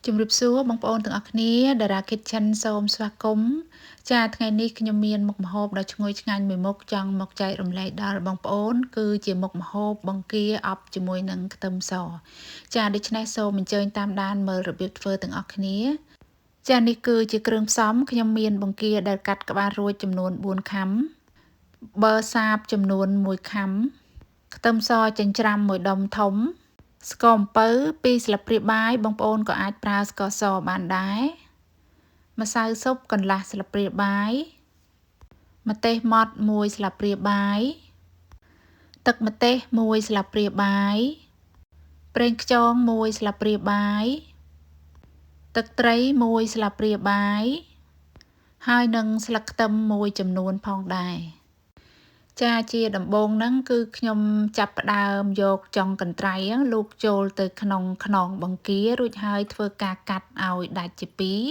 ជំរាបសួរបងប្អូនទាំងអស់គ្នាតារា Kitchen សូមស្វាគមន៍ចាថ្ងៃនេះខ្ញុំមានមុខម្ហូបដ៏ឈ្ងុយឆ្ងាញ់មួយមុខចង់មកចែករំលែកដល់បងប្អូនគឺជាមុខម្ហូបបង្គាអប់ជាមួយនឹងខ្ទឹមសចាដូច្នេះសូមអញ្ជើញតាមដានមើលរបៀបធ្វើទាំងអស់គ្នាចានេះគឺជាគ្រឿងផ្សំខ្ញុំមានបង្គាដែលកាត់ក្បាលរួចចំនួន4ខាំប័រសាបចំនួន1ខាំខ្ទឹមសចិញ្ច្រាំ1ដុំធំស្ករអំពៅ2ស្លាបព្រាបាយបងប្អូនក៏អាចប្រើស្ករសបានដែរម្សៅស៊ុបកន្លះស្លាបព្រាបាយម្ទេសម៉ដ្ឋ1ស្លាបព្រាបាយទឹកម្ទេស1ស្លាបព្រាបាយប្រេងខ្យង1ស្លាបព្រាបាយទឹកត្រី1ស្លាបព្រាបាយហើយនឹងស្លឹកខ្ទឹម1ចំនួនផងដែរចាជាដំបូងហ្នឹងគឺខ្ញុំចាប់ផ្ដើមយកចុងកន្ត្រៃលោកចូលទៅក្នុងខ្នងបង្គារួចហើយធ្វើការកាត់ឲ្យដាច់ជាពីរ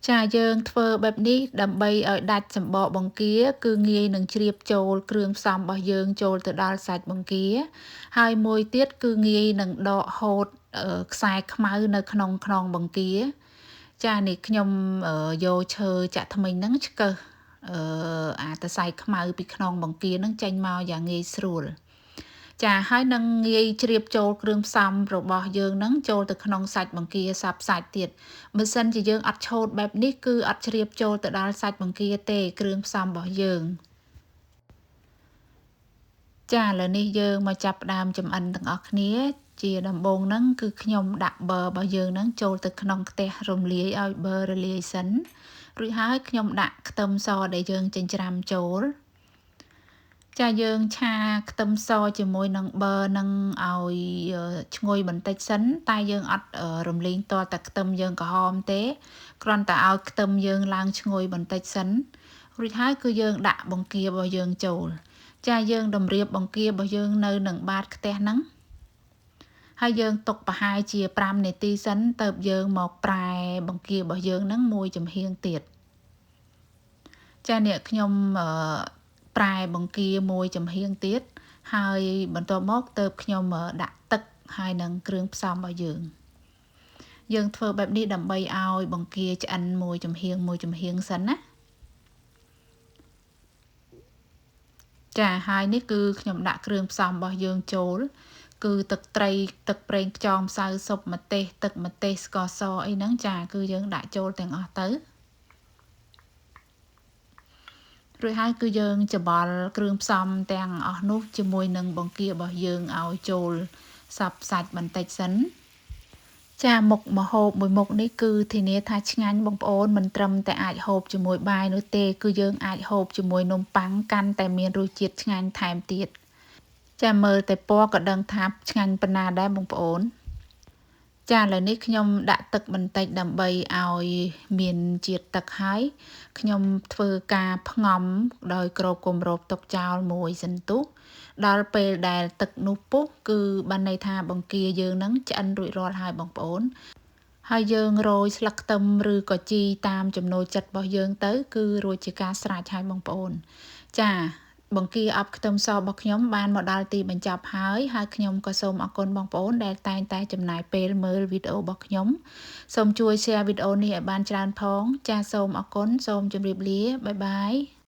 ចាយើងធ្វើបែបនេះដើម្បីឲ្យដាច់សម្បកបង្គាគឺងាយនឹងជ្រាបចូលគ្រឿងផ្សំរបស់យើងចូលទៅដល់សាច់បង្គាហើយមួយទៀតគឺងាយនឹងដកហូតខ្សែខ្មៅនៅក្នុងខ្នងបង្គាចានេះខ្ញុំយកឈើចាក់ថ្មិញហ្នឹងឆ្កឹះអាតសៃខ្មៅពីខ្នងបង្គានឹងចេញមកយ៉ាងងាយស្រួលចាហើយនឹងងាយជ្រាបចូលគ្រឿងផ្សំរបស់យើងនឹងចូលទៅក្នុងសាច់បង្គាសាប់សាច់ទៀតបើសិនជាយើងអត់ឆូតបែបនេះគឺអត់ជ្រាបចូលទៅដល់សាច់បង្គាទេគ្រឿងផ្សំរបស់យើងចាឥឡូវនេះយើងមកចាប់ផ្ដើមចម្អិនទាំងអស់គ្នាជាដំបូងហ្នឹងគឺខ្ញុំដាក់ប័ររបស់យើងហ្នឹងចូលទៅក្នុងខ្ទះរំលាយឲ្យប័ររលាយសិនរួចហើយខ្ញុំដាក់ខ្ទឹមសដែលយើងចិញ្ច្រាំចូលចាយើងឆាខ្ទឹមសជាមួយនឹងប័រនឹងឲ្យឈ្ងុយបន្តិចសិនតែយើងអត់រំលីងទាល់តែខ្ទឹមយើងក្រហមទេគ្រាន់តែឲ្យខ្ទឹមយើងឡើងឈ្ងុយបន្តិចសិនរួចហើយគឺយើងដាក់បង្គារបស់យើងចូលចាយើងតម្រៀបបង្គារបស់យើងនៅនឹងបាតខ្ទះហ្នឹងហើយយើងទុកប្រហែលជា5នាទីសិនទៅយើងមកប្រែបង្គារបស់យើងហ្នឹងមួយចំហៀងទៀតចានេះខ្ញុំប្រែបង្គាមួយចំហៀងទៀតហើយបន្ទាប់មកទៅខ្ញុំដាក់ទឹកហើយនឹងគ្រឿងផ្សំរបស់យើងធ្វើបែបនេះដើម្បីឲ្យបង្គាឆ្អិនមួយចំហៀងសិនណាចាហើយនេះគឺខ្ញុំដាក់គ្រឿងផ្សំរបស់យើងចូលគឺទឹកត្រីទឹកប្រេងខ្យងម្សៅស៊ុបម្ទេសទឹកម្ទេសស្ករសអីហ្នឹងចាគឺយើងដាក់ចូលទាំងអស់ទៅរួចហើយគឺយើងច្បល់គ្រឿងផ្សំទាំងអស់នោះជាមួយនឹងបង្គារបស់យើងឲ្យចូលសាប់សាច់បន្តិចសិនចាមុខម្ហូបមួយមុខនេះគឺធានាថាឆ្ងាញ់បងប្អូនមិនត្រឹមតែអាចហូបជាមួយបាយនោះទេគឺយើងអាចហូបជាមួយនំប៉័ងកាន់តែមានរសជាតិឆ្ងាញ់ថែមទៀតចាមើលតែពណ៌ក៏ដឹងថាឆ្ងាញ់ប៉ុណ្ណាដែរបងប្អូនចាឥឡូវនេះខ្ញុំដាក់ទឹកបន្តិចដើម្បីឲ្យមានជាតិទឹកហើយខ្ញុំធ្វើការផ្ងំដោយគ្របគម្របទុកចោលមួយសន្ទុះដល់ពេលដែលទឹកនោះពុះគឺបានន័យថាបង្គាយើងនឹងឆ្អិនរួចរាល់ហើយបងប្អូនហើយយើងរោយស្លឹកខ្ទឹមឬក៏ជីតាមចំណូលចិត្តរបស់យើងទៅគឺរួចជាការស្រេចហើយបងប្អូនចាបង្គាអប់ខ្ទឹមសរបស់ខ្ញុំបានមកដល់ទីបញ្ចប់ហើយខ្ញុំក៏សូមអរគុណបងប្អូនដែលតែងតែចំណាយពេលមើលវីដេអូរបស់ខ្ញុំសូមជួយ share វីដេអូនេះឲ្យបានច្រើនផងចាសូមអរគុណសូមជម្រាបលាបាយបាយ